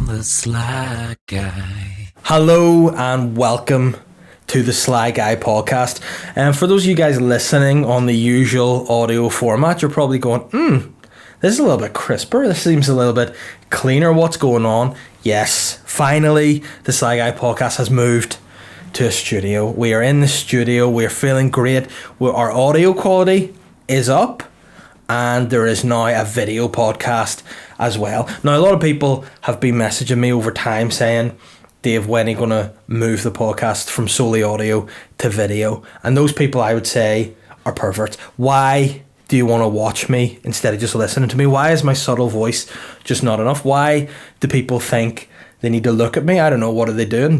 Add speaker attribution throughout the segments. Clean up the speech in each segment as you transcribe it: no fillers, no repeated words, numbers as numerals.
Speaker 1: the Sly Guy.
Speaker 2: Hello and welcome to the Sly Guy podcast. And for those of you guys listening on the usual audio format, you're probably going, this is a little bit crisper. This seems a little bit cleaner. What's going on? Yes, finally, the Sly Guy podcast has moved to a studio. We are in the studio. We're feeling great. Our audio quality is up. And there is now a video podcast as well. Now, a lot of people have been messaging me over time saying, Dave, when are you going to move the podcast from solely audio to video? And those people, I would say, are perverts. Why do you want to watch me instead of just listening to me? Why is my subtle voice just not enough? Why do people think they need to look at me? I don't know. What are they doing?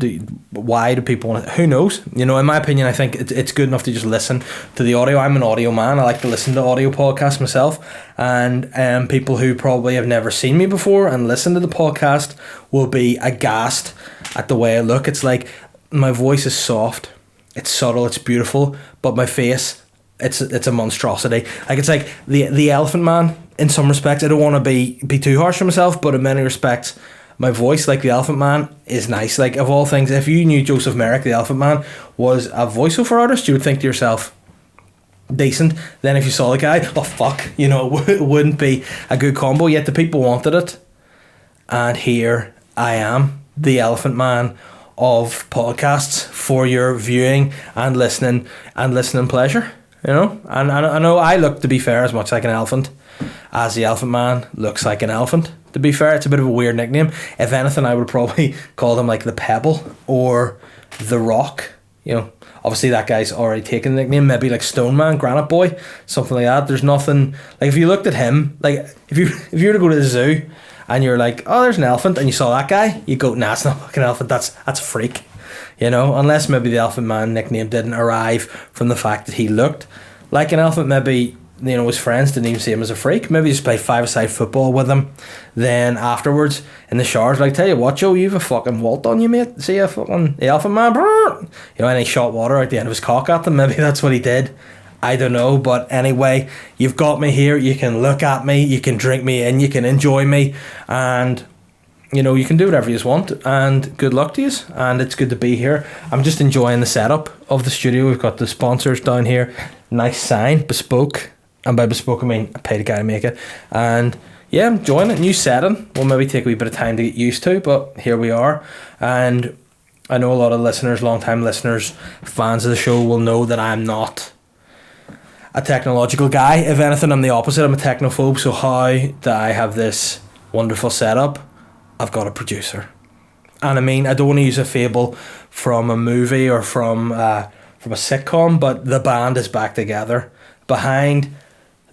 Speaker 2: Why do people want to? Who knows? You know, in my opinion, I think it's good enough to just listen to the audio. I'm an audio man. I like to listen to audio podcasts myself. And people who probably have never seen me before and listen to the podcast will be aghast at the way I look. It's like my voice is soft. It's subtle. It's beautiful. But my face, it's a monstrosity. Like it's like the Elephant Man in some respects. I don't want to be too harsh on myself, but in many respects, my voice, like the Elephant Man, is nice. Like, of all things, if you knew Joseph Merrick, the Elephant Man, was a voiceover artist, you would think to yourself, decent. Then if you saw the guy, oh fuck, you know, it wouldn't be a good combo. Yet the people wanted it. And here I am, the Elephant Man of podcasts for your viewing and listening pleasure. You know? And I know I look, to be fair, as much like an elephant as the Elephant Man looks like an elephant. To be fair, it's a bit of a weird nickname. If anything, I would probably call him like the Pebble or the Rock. You know, obviously that guy's already taken the nickname. Maybe like Stone Man, Granite Boy, something like that. There's nothing like if you looked at him, like if you were to go to the zoo and you're like, oh, there's an elephant, and you saw that guy, you go, nah, it's not fucking elephant. That's a freak. You know, unless maybe the Elephant Man nickname didn't arrive from the fact that he looked like an elephant. Maybe, you know, his friends didn't even see him as a freak. Maybe just play five-a-side football with him. Then afterwards in the showers, like, tell you what, Joe, you've a fucking Walt on you, mate. See a fucking the Elephant Man, you know, and he shot water out the end of his cock at them. Maybe that's what he did. I don't know, but anyway, you've got me here. You can look at me, you can drink me in, you can enjoy me, and you know, you can do whatever you want, and good luck to you, and it's good to be here. I'm just enjoying the setup of the studio. We've got the sponsors down here, nice sign, bespoke, and by bespoke I mean I paid a guy to make it, and yeah, I'm enjoying it. New setting will maybe take a wee bit of time to get used to, but here we are. And I know a lot of listeners, long time listeners, fans of the show will know that I'm not a technological guy. If anything, I'm the opposite. I'm a technophobe. So how do I have this wonderful setup? I've got a producer. And I mean, I don't want to use a fable from a movie or from a sitcom, but the band is back together. Behind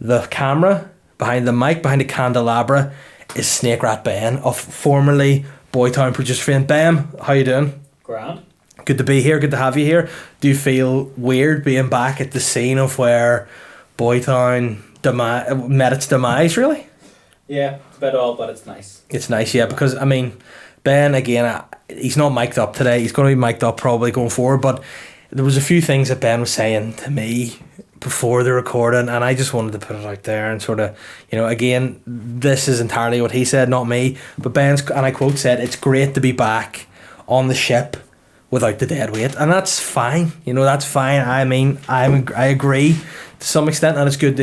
Speaker 2: the camera, behind the mic, behind the candelabra is Snake Rat Ben, of formerly Boytown producer friend. Ben, how you doing?
Speaker 3: Grand.
Speaker 2: Good to be here, good to have you here. Do you feel weird being back at the scene of where Boytown met its demise, really?
Speaker 3: Yeah, it's a bit odd, but it's nice.
Speaker 2: It's nice, yeah, because, I mean, Ben, again, he's not mic'd up today. He's going to be mic'd up probably going forward, but there was a few things that Ben was saying to me before the recording, and I just wanted to put it out there and sort of, you know, again, this is entirely what he said, not me, but Ben's, and I quote, said, it's great to be back on the ship without the dead weight, and that's fine, you know, that's fine. I mean, I agree to some extent, and it's good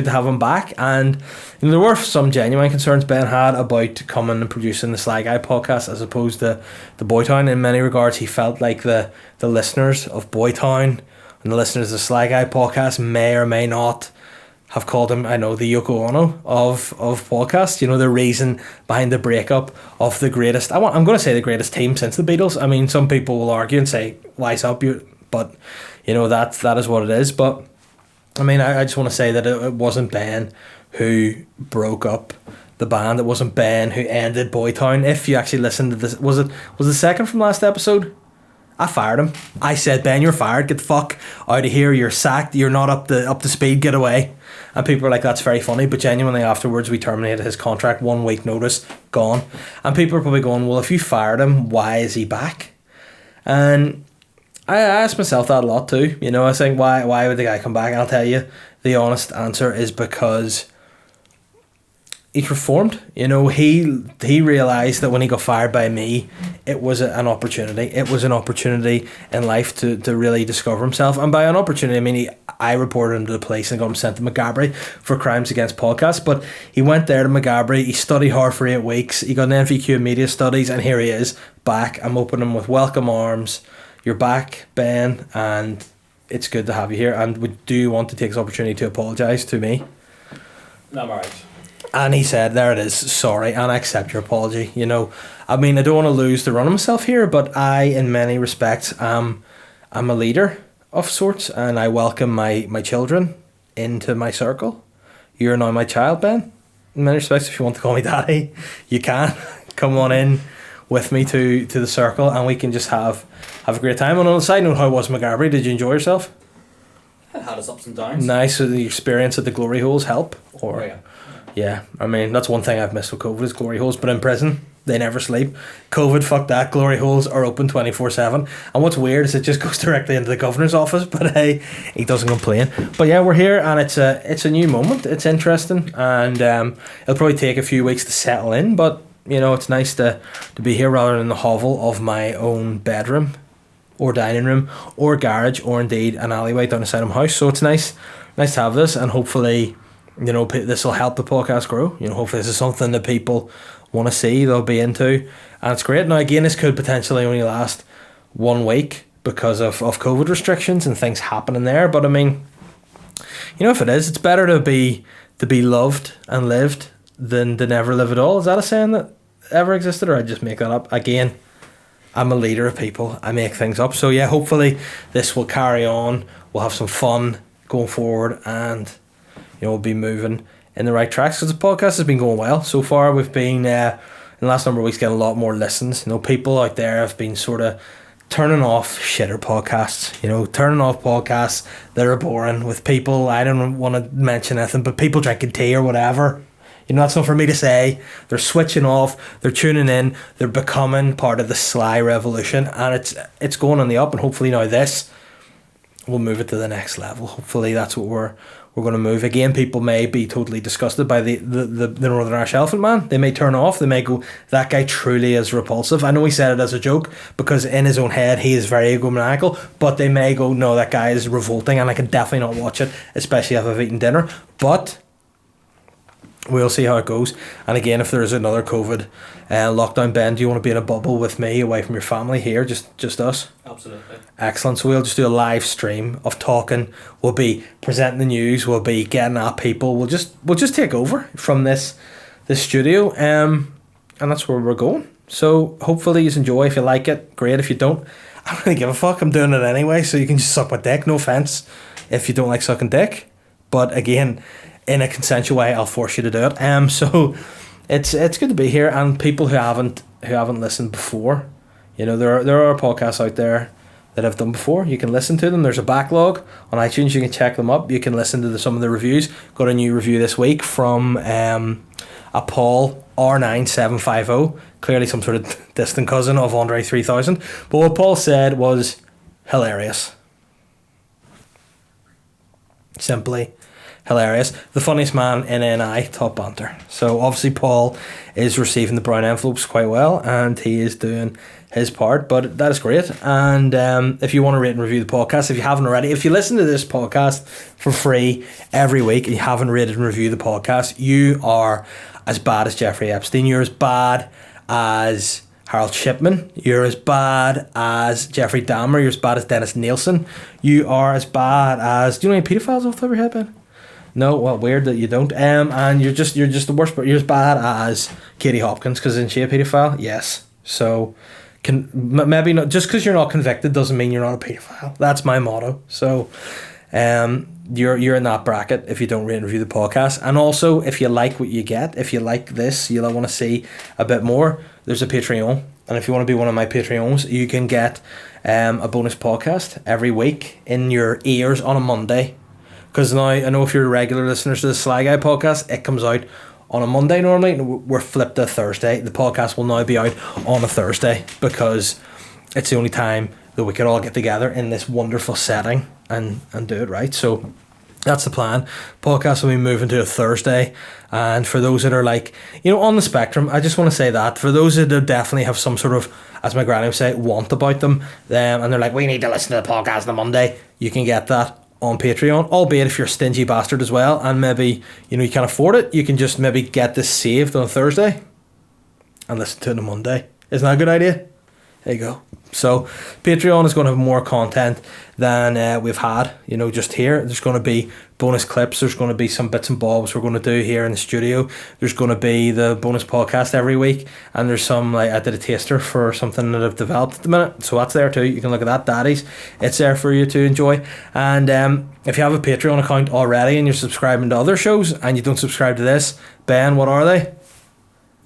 Speaker 2: to have him back. And you know, there were some genuine concerns Ben had about coming and producing the Sly Guy podcast as opposed to the Boytown. In many regards, he felt like the listeners of Boytown and the listeners of the Sly Guy podcast may or may not have called him, I know, the Yoko Ono of podcasts. You know, the reason behind the breakup of the greatest, I'm going to say the greatest team since the Beatles. I mean, some people will argue and say, wise up, but you know, that is what it is. But I mean, I just want to say that it wasn't Ben who broke up the band. It wasn't Ben who ended Boytown. If you actually listened to this, was the second from last episode? I fired him. I said, Ben, you're fired. Get the fuck out of here. You're sacked. You're not up to speed. Get away. And people were like, that's very funny. But genuinely afterwards, we terminated his contract. 1 week notice, gone. And people are probably going, well, if you fired him, why is he back? And I ask myself that a lot too. You know, I think, why would the guy come back? And I'll tell you, the honest answer is because he's reformed. You know, he realised that when he got fired by me, it was an opportunity. It was an opportunity in life to really discover himself. And by an opportunity, I mean I reported him to the police and got him sent to McGabry for crimes against podcasts. But he went there to McGabry. He studied hard for 8 weeks. He got an NVQ in media studies, and here he is back. I'm opening him with welcome arms. You're back, Ben, and it's good to have you here. And do you want to take this opportunity to apologise to me?
Speaker 3: No, I'm alright.
Speaker 2: And he said, there it is, sorry, and I accept your apology. You know, I mean, I don't want to lose the run of myself here, but I, in many respects, I'm a leader of sorts, and I welcome my children into my circle. You're now my child, Ben. In many respects, if you want to call me daddy, you can. Come on in with me to the circle, and we can just have a great time. And on the side note, how was McGarry? Did you enjoy yourself?
Speaker 3: It had its ups and downs.
Speaker 2: Nice. So the experience at the glory holes help? Or
Speaker 3: Oh, yeah.
Speaker 2: Yeah, I mean, that's one thing I've missed with COVID is glory holes, but in prison, they never sleep. COVID, fuck that, glory holes are open 24/7. And what's weird is it just goes directly into the governor's office, but hey, he doesn't complain. But yeah, we're here, and it's a new moment. It's interesting, and it'll probably take a few weeks to settle in, but, you know, it's nice to be here rather than the hovel of my own bedroom, or dining room, or garage, or indeed an alleyway down the side of my house. So it's nice to have this, and hopefully, you know, this will help the podcast grow. You know, hopefully this is something that people want to see, they'll be into, and it's great. Now again, this could potentially only last 1 week because of COVID restrictions and things happening there, but I mean, you know, if it is, it's better to be loved and lived than to never live at all. Is that a saying that ever existed, or I just make that up? Again, I'm a leader of people, I make things up. So yeah, hopefully this will carry on, we'll have some fun going forward, and you know, we'll be moving in the right tracks, because the podcast has been going well so far. We've been in the last number of weeks getting a lot more listens. You know, people out there have been sort of turning off shitter podcasts, you know, turning off podcasts that are boring with people, I don't want to mention anything, but people drinking tea or whatever. You know, that's not for me to say. They're switching off, they're tuning in, they're becoming part of the Sly revolution, and it's going on the up, and hopefully now this will move it to the next level. Hopefully that's what we're going to move. Again, people may be totally disgusted by the Northern Irish Elephant Man. They may turn off. They may go, that guy truly is repulsive. I know he said it as a joke because in his own head he is very egomaniacal, but they may go, no, that guy is revolting and I can definitely not watch it, especially if I've eaten dinner. But we'll see how it goes. And again, if there is another COVID lockdown, Ben, do you want to be in a bubble with me away from your family here, just us?
Speaker 3: Absolutely.
Speaker 2: Excellent. So we'll just do a live stream of talking. We'll be presenting the news. We'll be getting at people. We'll just take over from this studio, and that's where we're going. So hopefully you enjoy. If you like it, great. If you don't, I don't really give a fuck. I'm doing it anyway, so you can just suck my dick. No offense if you don't like sucking dick, but again, in a consensual way, I'll force you to do it. So it's good to be here, and people who haven't listened before, you know, there are podcasts out there that I've done before. You can listen to them. There's a backlog on iTunes. You can check them up. You can listen to some of the reviews. Got a new review this week from a Paul R9750, clearly some sort of distant cousin of Andre 3000. But what Paul said was hilarious. Simply hilarious. The funniest man in NI, top banter. So obviously Paul is receiving the brown envelopes quite well, and he is doing his part, but that is great. And if you want to rate and review the podcast, if you haven't already, if you listen to this podcast for free every week and you haven't rated and reviewed the podcast, you are as bad as Jeffrey Epstein. You're as bad as Harold Shipman. You're as bad as Jeffrey Dahmer. You're as bad as Dennis Nielsen. You are as bad as, do you know any paedophiles off the top of your head, Ben? No, well, weird that you don't. And you're just the worst, but you're as bad as Katie Hopkins, because isn't she a paedophile? Yes. So maybe not, just because you're not convicted doesn't mean you're not a paedophile. That's my motto. So you're in that bracket if you don't rate and review the podcast. And also, if you like what you get, if you like this, you'll want to see a bit more, there's a Patreon. And if you want to be one of my Patreons, you can get a bonus podcast every week in your ears on a Monday. Because now, I know if you're regular listeners to the Sly Guy podcast, it comes out on a Monday normally. We're flipped to Thursday. The podcast will now be out on a Thursday because it's the only time that we can all get together in this wonderful setting and do it right. So That's the plan. Podcast will be moving to a Thursday. And for those that are like, on the spectrum, I just want to say that. For those that definitely have some sort of, as my granny would say, want about them, and they're like, we need to listen to the podcast on a Monday, you can get that on Patreon. Albeit if you're a stingy bastard as well, and maybe, you can't afford it, you can just maybe get this saved on a Thursday and listen to it on a Monday. Isn't that a good idea? There you go. So Patreon is going to have more content than we've had, just here. There's going to be bonus clips. There's going to be some bits and bobs we're going to do here in the studio. There's going to be the bonus podcast every week. And there's some, I did a taster for something that I've developed at the minute. So that's there too. You can look at that, daddies. It's there for you to enjoy. And if you have a Patreon account already and you're subscribing to other shows and you don't subscribe to this, Ben, what are they?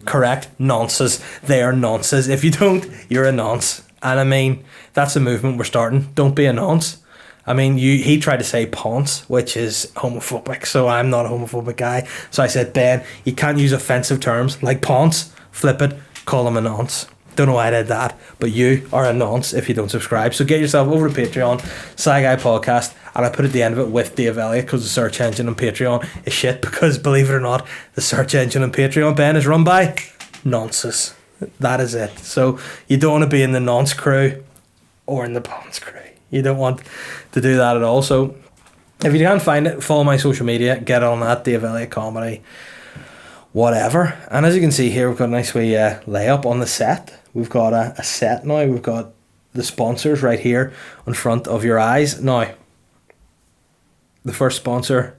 Speaker 2: Correct. Nonces. They are nonces. If you don't, you're a nonce. And I mean, that's a movement we're starting. Don't be a nonce. I mean, he tried to say ponce, which is homophobic, so I'm not a homophobic guy. So I said, Ben, you can't use offensive terms like ponce. Flip it, call him a nonce. Don't know why I did that, but you are a nonce if you don't subscribe. So get yourself over to Patreon, Sly Guy Podcast, and I put at the end of it with Dave Elliott because the search engine on Patreon is shit. Because believe it or not, the search engine on Patreon, Ben, is run by nonces. That is it. So you don't want to be in the nonce crew or in the ponce crew. You don't want to do that at all. So if you can't find it, follow my social media, get on that, Dave Elliott Comedy, whatever. And as you can see here, we've got a nice wee layup on the set. We've got a set now. We've got the sponsors right here in front of your eyes. Now, the first sponsor,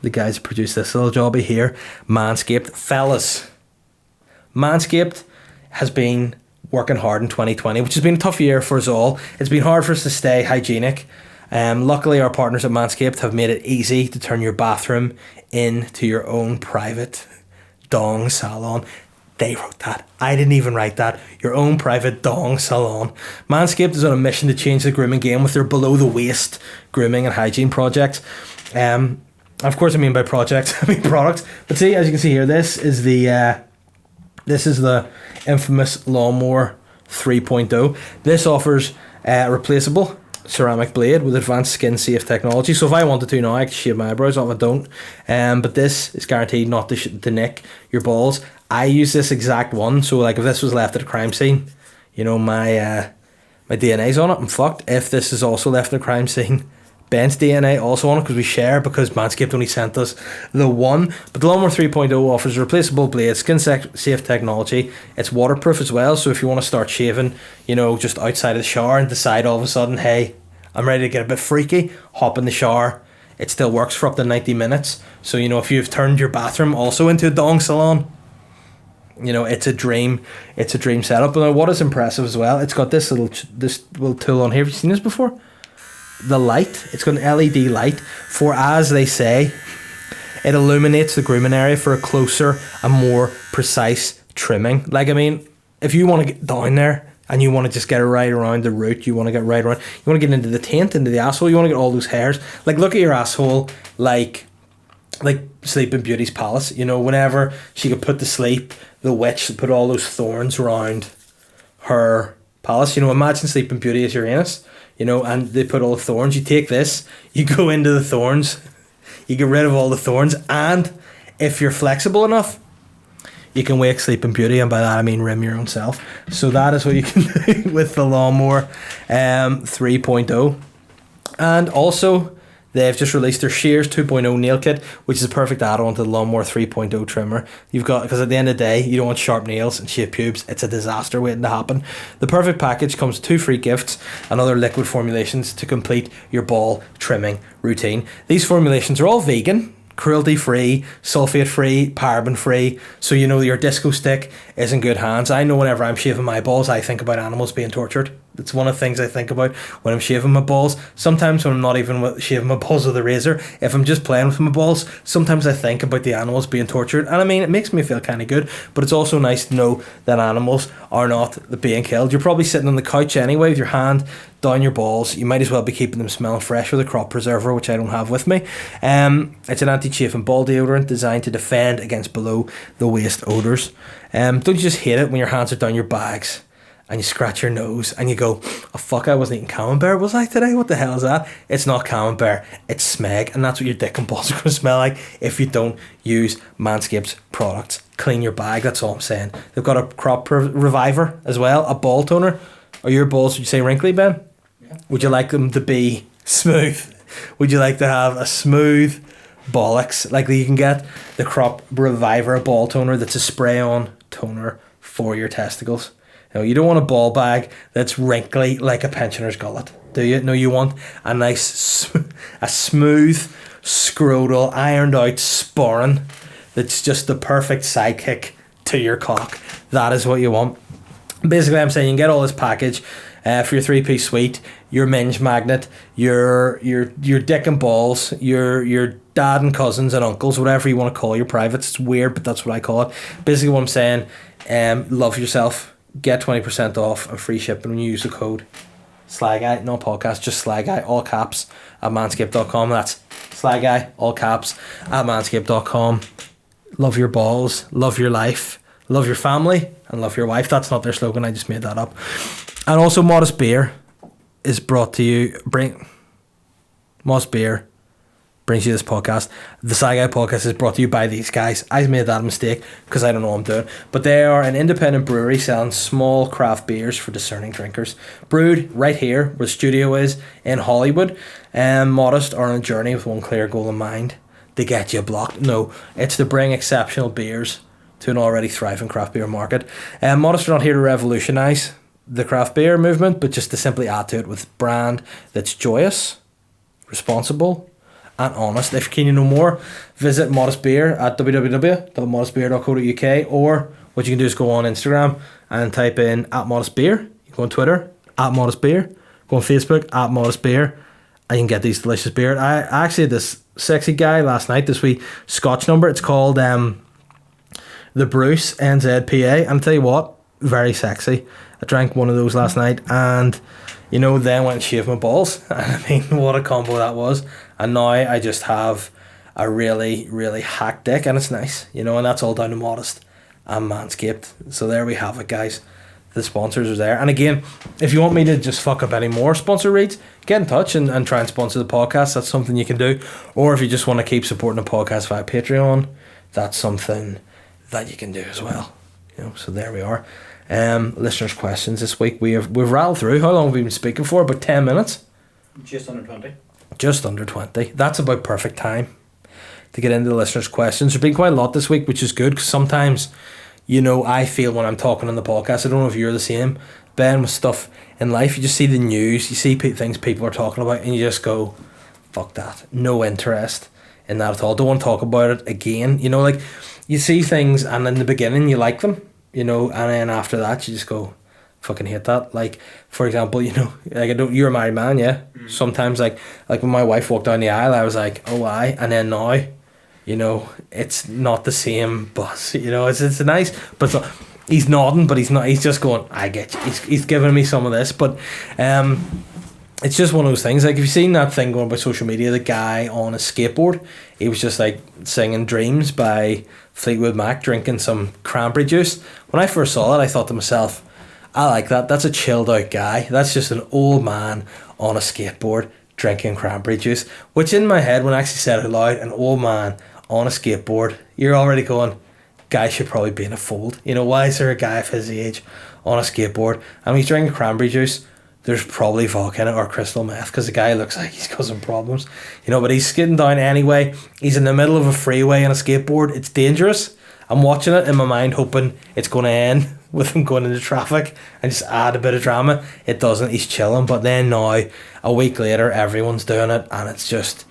Speaker 2: the guys who produced this little jobby here, Manscaped. Fellas, Manscaped has been working hard in 2020, which has been a tough year for us all. It's been hard for us to stay hygienic. Luckily, our partners at Manscaped have made it easy to turn your bathroom into your own private dong salon. They wrote that. I didn't even write that. Your own private dong salon. Manscaped is on a mission to change the grooming game with their below-the-waist grooming and hygiene project. Of course, I mean by project, I mean product. But see, as you can see here, this is the infamous Lawnmower 3.0. This offers a replaceable ceramic blade with advanced skin safe technology. So if I wanted to now, I could shave my eyebrows off. I don't. But this is guaranteed not to nick your balls. I use this exact one. So like if this was left at a crime scene, my DNA's on it, I'm fucked. If this is also left at a crime scene, Ben's DNA also on it because we share, because Manscaped only sent us the one. But the Lawnmower 3.0 offers a replaceable blade, skin safe technology. It's waterproof as well, so if you want to start shaving, just outside of the shower and decide all of a sudden, hey, I'm ready to get a bit freaky, hop in the shower. It still works for up to 90 minutes. So, if you've turned your bathroom also into a dong salon, it's a dream setup. But what is impressive as well, it's got this little tool on here. Have you seen this before? The light. It's got an LED light for, as they say, it illuminates the grooming area for a closer and more precise trimming. Like, I mean, if you want to get down there and you want to just get right around the root, you want to get right around, you want to get into the taint, into the asshole, you want to get all those hairs. Like, look at your asshole like Sleeping Beauty's palace. Whenever she could put to sleep the witch, put all those thorns around her palace. Imagine Sleeping Beauty as your anus. And they put all the thorns. You take this, you go into the thorns, you get rid of all the thorns, and if you're flexible enough, you can wake Sleeping Beauty, and by that I mean rim your own self. So that is what you can do with the Lawnmower 3.0. And also, they've just released their Shears 2.0 nail kit, which is a perfect add-on to the Lawnmower 3.0 trimmer. Because at the end of the day, you don't want sharp nails and shaved pubes. It's a disaster waiting to happen. The perfect package comes with 2 free gifts and other liquid formulations to complete your ball trimming routine. These formulations are all vegan, cruelty-free, sulfate-free, paraben-free, so your disco stick is in good hands. I know whenever I'm shaving my balls, I think about animals being tortured. It's one of the things I think about when I'm shaving my balls. Sometimes when I'm not even shaving my balls with a razor, if I'm just playing with my balls, sometimes I think about the animals being tortured. And I mean, it makes me feel kind of good, but it's also nice to know that animals are not being killed. You're probably sitting on the couch anyway with your hand down your balls. You might as well be keeping them smelling fresh with a crop preserver, which I don't have with me. It's an anti-chafing ball deodorant designed to defend against below the waist odours. Don't you just hate it when your hands are down your bags and you scratch your nose and you go, oh fuck, I wasn't eating camembert, was I today? What the hell is that? It's not camembert, it's smeg, and that's what your dick and balls are going to smell like if you don't use Manscaped's products. Clean your bag, that's all I'm saying. They've got a crop reviver as well, a ball toner. Are your balls, would you say, wrinkly, Ben?
Speaker 3: Yeah.
Speaker 2: Would you like them to be smooth? Would you like to have a smooth bollocks? Like you can get the crop reviver ball toner that's a spray-on toner for your testicles. You don't want a ball bag that's wrinkly like a pensioner's gullet, do you? No, you want a nice, a smooth, scrotal, ironed out sporran that's just the perfect sidekick to your cock. That is what you want. Basically, I'm saying you can get all this package for your 3-piece suite, your minge magnet, your dick and balls, your dad and cousins and uncles, whatever you want to call your privates. It's weird, but that's what I call it. Basically, what I'm saying, love yourself. Get 20% off and free shipping when you use the code Sly Guy, no podcast, just Sly Guy, all caps, at manscaped.com. That's Sly Guy, all caps, at manscaped.com. Love your balls, love your life, love your family, and love your wife. That's not their slogan, I just made that up. And also, Modest Beer is brought to you. Modest Beer brings you this podcast. The Sly Guy podcast is brought to you by these guys. I made that mistake because I don't know what I'm doing. But they are an independent brewery selling small craft beers for discerning drinkers. Brewed right here where the studio is in Hollywood. And Modest are on a journey with one clear goal in mind: to get you blocked. No, it's to bring exceptional beers to an already thriving craft beer market. Modest are not here to revolutionise the craft beer movement, but just to simply add to it with a brand that's joyous, responsible, and honest. If you can know more, visit Modest Beer at www.modestbeer.co.uk, or what you can do is go on Instagram and type in @ModestBeer. You go on Twitter @ModestBeer. Go on Facebook @ModestBeer. And you can get these delicious beer. I actually had this sexy guy last night, this wee Scotch number. It's called the Bruce NZPA. And I'll tell you what, very sexy. I drank one of those last night, and then went and shaved my balls. I mean, what a combo that was. And now I just have a really, really hack dick, and it's nice, and that's all down to Modest and Manscaped. So there we have it, guys. The sponsors are there. And again, if you want me to just fuck up any more sponsor reads, get in touch and try and sponsor the podcast. That's something you can do. Or if you just want to keep supporting the podcast via Patreon, that's something that you can do as well. So there we are. Listeners' questions this week. We've rattled through. How long have we been speaking for? About 10 minutes?
Speaker 3: Just under 20.
Speaker 2: Just under 20. That's about perfect time to get into the listeners' questions. There's been quite a lot this week, which is good, because sometimes, I feel when I'm talking on the podcast, I don't know if you're the same, Ben, with stuff in life, you just see the news, you see things people are talking about, and you just go, fuck that. No interest in that at all. Don't want to talk about it again. Like, you see things, and in the beginning, you like them, and then after that, you just go, fucking hate that. Like, for example, you're a married man, yeah? Mm. Sometimes, like when my wife walked down the aisle, I was like, oh, why? And then now, it's not the same buzz, it's nice, but it's not, he's nodding, but he's not, he's just going, I get you, he's giving me some of this, but it's just one of those things. Like, if you've seen that thing going by social media, the guy on a skateboard, he was just like singing Dreams by Fleetwood Mac, drinking some cranberry juice. When I first saw it, I thought to myself, I like that. That's a chilled out guy. That's just an old man on a skateboard drinking cranberry juice. Which in my head, when I actually said it out loud, an old man on a skateboard, you're already going, guy should probably be in a fold. Why is there a guy of his age on a skateboard? And he's drinking cranberry juice. There's probably vodka in it or crystal meth, because the guy looks like he's got some problems. But he's skidding down anyway. He's in the middle of a freeway on a skateboard. It's dangerous. I'm watching it in my mind, hoping it's going to end with him going into traffic and just add a bit of drama. It doesn't. He's chilling. But then now, a week later, everyone's doing it, and it's just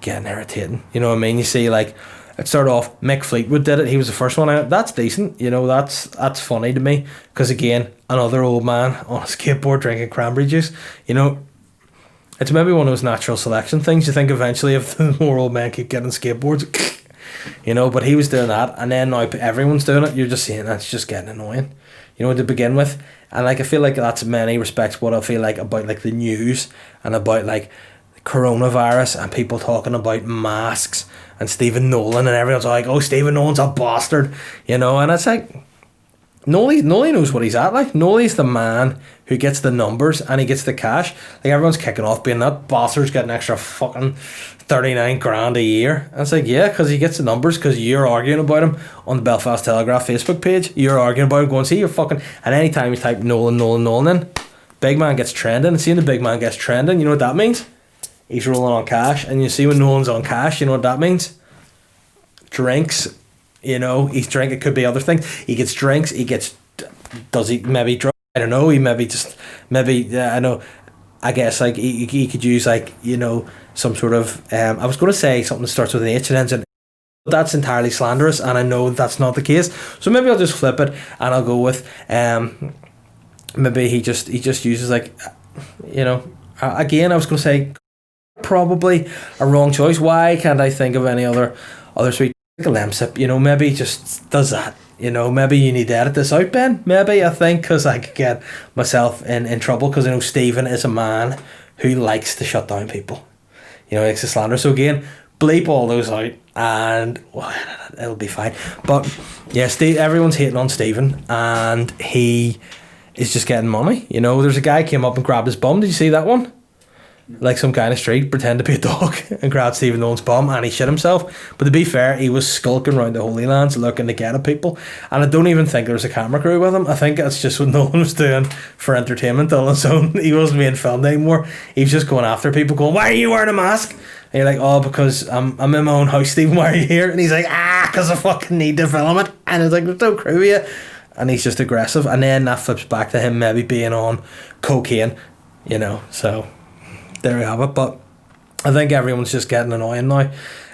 Speaker 2: getting irritating. You know what I mean? You see, like, it started off, Mick Fleetwood did it. He was the first one out. That's decent. That's funny to me, because again, another old man on a skateboard drinking cranberry juice. It's maybe one of those natural selection things. You think eventually if the more old men keep getting skateboards, but he was doing that, and then now everyone's doing it. You're just seeing that's just getting annoying, to begin with. And like, I feel like that's in many respects what I feel like about like the news and about like coronavirus and people talking about masks and Stephen Nolan, and everyone's like, oh, Stephen Nolan's a bastard, and it's like, Nolly knows what he's at. Like, Nolly's the man who gets the numbers and he gets the cash. Like, everyone's kicking off being that bastard's getting extra fucking 39 grand a year. And it's like, yeah, because he gets the numbers, because you're arguing about him on the Belfast Telegraph Facebook page. You're arguing about him, going, see, you're fucking. And anytime you type Nolan in, big man gets trending. And seeing the big man gets trending, you know what that means? He's rolling on cash. And you see when Nolan's on cash, you know what that means? Drinks. You know, he's drinking. It could be other things. He gets drinks. He gets. Does he maybe drink? I don't know. He maybe just I know. I guess like he could use, like, you know, some sort of. I was going to say something that starts with an H and ends in. That's entirely slanderous, and I know that's not the case. So maybe I'll just flip it, and I'll go with maybe he just uses, like, you know. Again, I was going to say probably a wrong choice. Why can't I think of any other sweet? Like a lemsip, you know, maybe he just does that. You know, maybe you need to edit this out, Ben. Maybe, I think, because I could get myself in trouble, because I know Stephen is a man who likes to shut down people. You know, he likes to slander. So again, bleep all those out and well, it'll be fine. But yeah, everyone's hating on Stephen, and he is just getting money. You know, there's a guy came up and grabbed his bum. Did you see that one? Like, some guy in the street pretend to be a dog and grabbed Stephen Nolan's bum, and he shit himself. But to be fair, he was skulking around the Holy Lands looking to get at people, and I don't even think there was a camera crew with him. I think that's just what Nolan was doing for entertainment on his own. He wasn't being filmed anymore. He was just going after people, going, "Why are you wearing a mask?" And you're like, "Oh, because I'm in my own house, Stephen. Why are you here?" And he's like, "Because I fucking need to film it." And it's like, "There's no crew here." And he's just aggressive, and then that flips back to him maybe being on cocaine, you know. So there we have it. But I think everyone's just getting annoying now.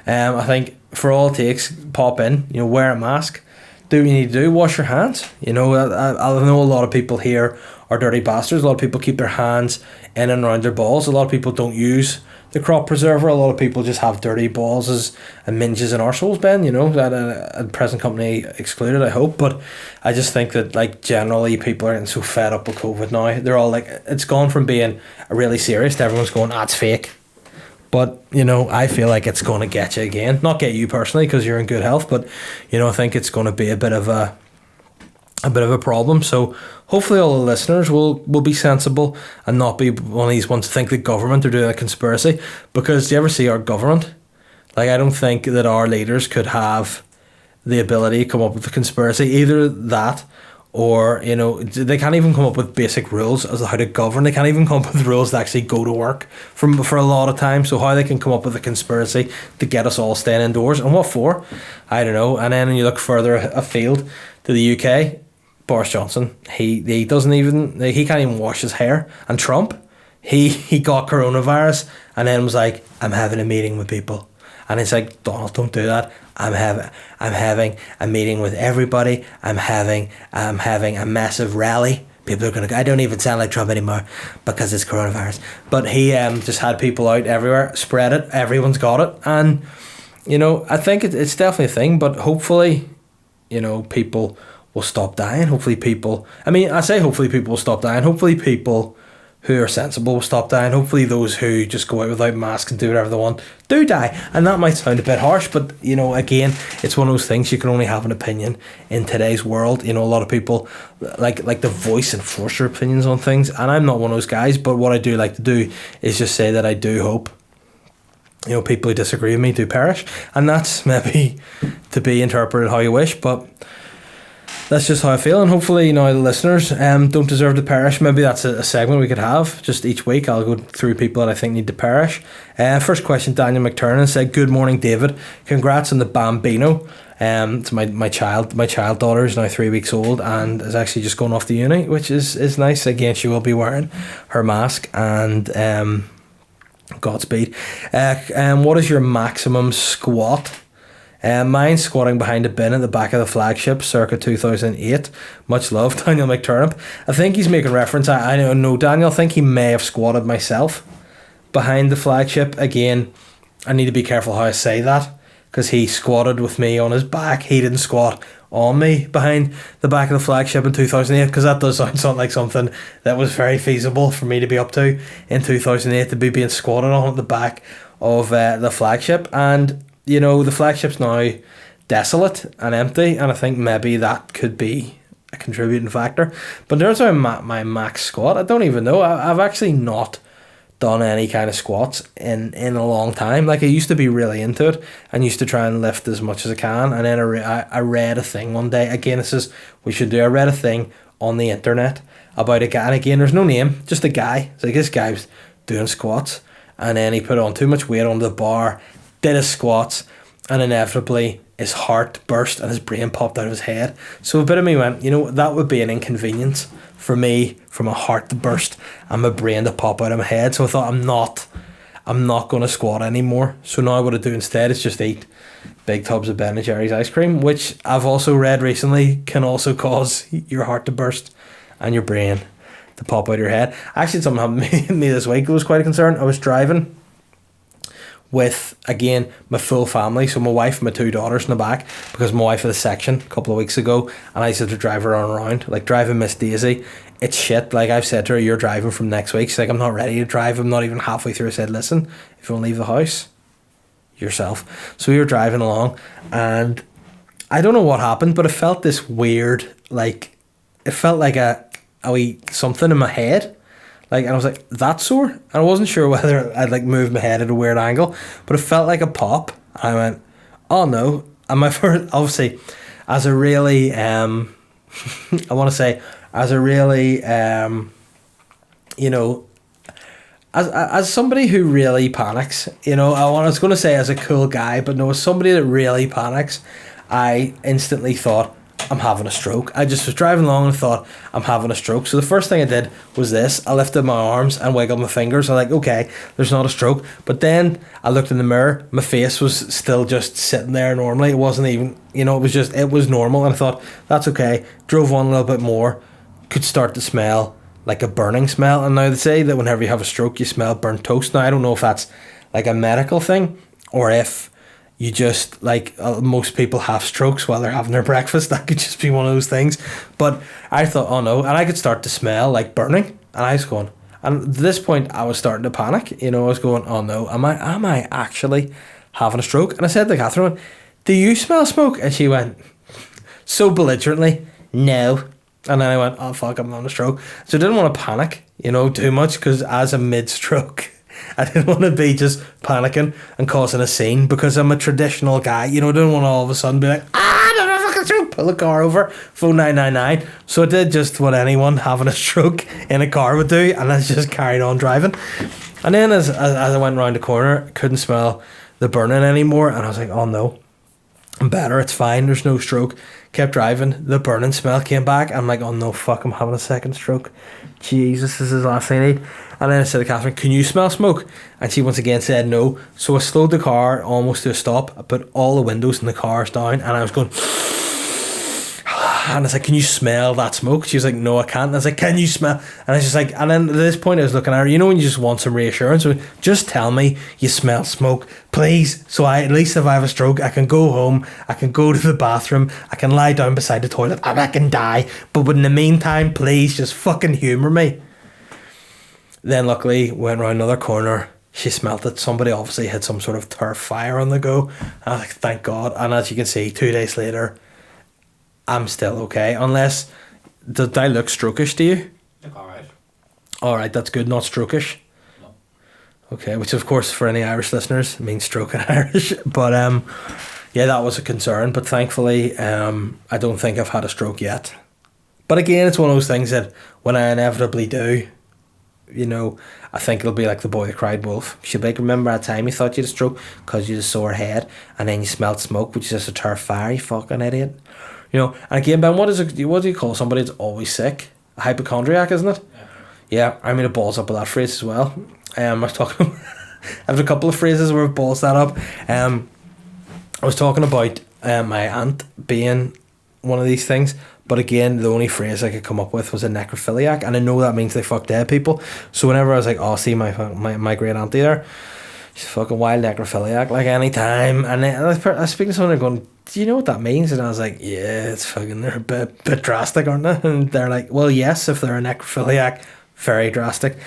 Speaker 2: I think for all it takes, pop in, you know, wear a mask, do what you need to do, wash your hands. You know, I know a lot of people here are dirty bastards. A lot of people keep their hands in and around their balls. A lot of people don't use the crop preserver. A lot of people just have dirty balls and minges and arseholes, Ben, you know, that a present company excluded, I hope. But I just think that, like, generally people are getting so fed up with COVID now. They're all like, it's gone from being really serious to everyone's going, it's fake. But, you know, I feel like it's going to get you again. Not get you personally, because you're in good health, but, you know, I think it's going to be a bit of a problem. So hopefully all the listeners will be sensible and not be one of these ones to think the government are doing a conspiracy. Because do you ever see our government? Like, I don't think that our leaders could have the ability to come up with a conspiracy. Either that, or, you know, they can't even come up with basic rules as to how to govern. They can't even come up with rules to actually go to work for a lot of time. So how they can come up with a conspiracy to get us all staying indoors, and what for? I don't know. And then when you look further afield to the UK, Boris Johnson, he doesn't even, he can't even wash his hair. And Trump, he got coronavirus and then was like, I'm having a meeting with people. And it's like, Donald, don't do that. I'm having a meeting with everybody. I'm having a massive rally. People are gonna. I don't even sound like Trump anymore because it's coronavirus. But he just had people out everywhere, spread it. Everyone's got it, and you know, I think it's definitely a thing. But hopefully, you know, people will stop dying. Hopefully people, I mean, I say hopefully people will stop dying. Hopefully people who are sensible will stop dying. Hopefully those who just go out without masks and do whatever they want do die. And that might sound a bit harsh, but, you know, again, it's one of those things, you can only have an opinion in today's world. You know, a lot of people like to voice and force their opinions on things, and I'm not one of those guys, but what I do like to do is just say that I do hope, you know, people who disagree with me do perish. And that's maybe to be interpreted how you wish, but that's just how I feel. And hopefully, you know, the listeners don't deserve to perish. Maybe that's a segment we could have. Just each week I'll go through people that I think need to perish. First question, Daniel McTurnan said, good morning, David. Congrats on the Bambino. It's my child daughter is now 3 weeks old and is actually just going off to uni, which is nice. Again, she will be wearing her mask, and Godspeed. What is your maximum squat? Mine's squatting behind a bin at the back of the flagship circa 2008. Much love, Daniel McTurnip. I think he's making reference, I don't know, Daniel, I think he may have squatted myself behind the flagship. Again, I need to be careful how I say that, because he squatted with me on his back. He didn't squat on me behind the back of the flagship in 2008, because that does sound like something that was very feasible for me to be up to in 2008, to be being squatted on at the back of the flagship. And you know, the flagship's now desolate and empty, and I think maybe that could be a contributing factor. But in terms of my max squat, I don't even know. I've actually not done any kind of squats in a long time. Like, I used to be really into it and used to try and lift as much as I can. And then I read a thing one day. Again, this is we should do. I read a thing on the internet about a guy, and again, there's no name, just a guy. It's like, this guy was doing squats, and then he put on too much weight on the bar, did his squats, and inevitably his heart burst and his brain popped out of his head. So a bit of me went, that would be an inconvenience for me, for my heart to burst and my brain to pop out of my head. So I thought, I'm not going to squat anymore. So now what I do instead is just eat big tubs of Ben & Jerry's ice cream, which I've also read recently can also cause your heart to burst and your brain to pop out of your head. Actually, something happened to me this week that was quite a concern. I was driving with, again, my full family, so my wife and my 2 daughters in the back, because my wife had a section a couple of weeks ago, and I said to drive her around, like driving Miss Daisy. It's shit. Like, I've said to her, you're driving from next week. She's like, I'm not ready to drive. I'm not even halfway through. I said, listen, if you want to leave the house, yourself. So we were driving along, and I don't know what happened, but it felt this weird, like, it felt like a wee something in my head. Like, and I was like, that's sore? And I wasn't sure whether I'd like moved my head at a weird angle, but it felt like a pop. And I went, oh no. And my first, obviously, as a really, I want to say, as a really, as somebody who really panics, I was going to say as a cool guy, but no, as somebody that really panics, I instantly thought, I'm having a stroke. I just was driving along and thought, I'm having a stroke. So the first thing I did was this. I lifted my arms and wiggled my fingers. I'm like, okay, there's not a stroke. But then I looked in the mirror. My face was still just sitting there normally. It wasn't even, it was normal. And I thought, that's okay. Drove on a little bit more. Could start to smell like a burning smell. And now they say that whenever you have a stroke, you smell burnt toast. Now, I don't know if that's like a medical thing or if you just, like, most people have strokes while they're having their breakfast. That could just be one of those things. But I thought, oh no. And I could start to smell like burning. And I was going, and at this point, I was starting to panic. I was going, oh no, am I actually having a stroke? And I said to Catherine, do you smell smoke? And she went, so belligerently, no. And then I went, oh fuck, I'm having a stroke. So I didn't want to panic, too much, because as a mid-stroke, I didn't want to be just panicking and causing a scene, because I'm a traditional guy. I didn't want to all of a sudden be like, I'm a fucking stroke, pull the car over, phone 999. So I did just what anyone having a stroke in a car would do, and I just carried on driving. And then as I went around the corner, I couldn't smell the burning anymore, and I was like, oh no, I'm better, it's fine, there's no stroke. Kept driving, the burning smell came back. I'm like, oh no, fuck, I'm having a second stroke. Jesus, this is the last thing I need. And then I said to Catherine, can you smell smoke? And she once again said no. So I slowed the car almost to a stop. I put all the windows in the cars down, and I was going, and I was like, can you smell that smoke? She was like, no, I can't. And I was like, can you smell? And I was just like, and then at this point I was looking at her, when you just want some reassurance, so just tell me you smell smoke, please. So at least if I have a stroke, I can go home, I can go to the bathroom, I can lie down beside the toilet, and I can die. But in the meantime, please just fucking humour me. Then luckily went around another corner. She smelt it. Somebody obviously had some sort of turf fire on the go. I was like, thank God. And as you can see, 2 days later, I'm still okay. Unless, did I look strokish to you?
Speaker 3: Look alright.
Speaker 2: Alright, that's good. Not strokish.
Speaker 3: No.
Speaker 2: Okay, which of course for any Irish listeners means stroke in Irish. But yeah, that was a concern. But thankfully, I don't think I've had a stroke yet. But again, it's one of those things that when I inevitably do, I think it'll be like the boy that cried wolf. She'll be like, remember that time you thought you had a stroke because you had a sore head and then you smelled smoke, which is just a turf fire, you fucking idiot. And again, Ben, what do you call somebody that's always sick? A hypochondriac, isn't it? Yeah, I mean, it balls up with that phrase as well. I was talking, I have a couple of phrases where it balls that up. I was talking about my aunt being one of these things. But again, the only phrase I could come up with was a necrophiliac, and I know that means they fuck dead people. So whenever I was like, oh, see my great auntie there, she's a fucking wild necrophiliac, like any time. And then I was speaking to someone going, do you know what that means? And I was like, yeah, it's fucking, they're a bit drastic, aren't they? And they're like, well, yes, if they're a necrophiliac, very drastic.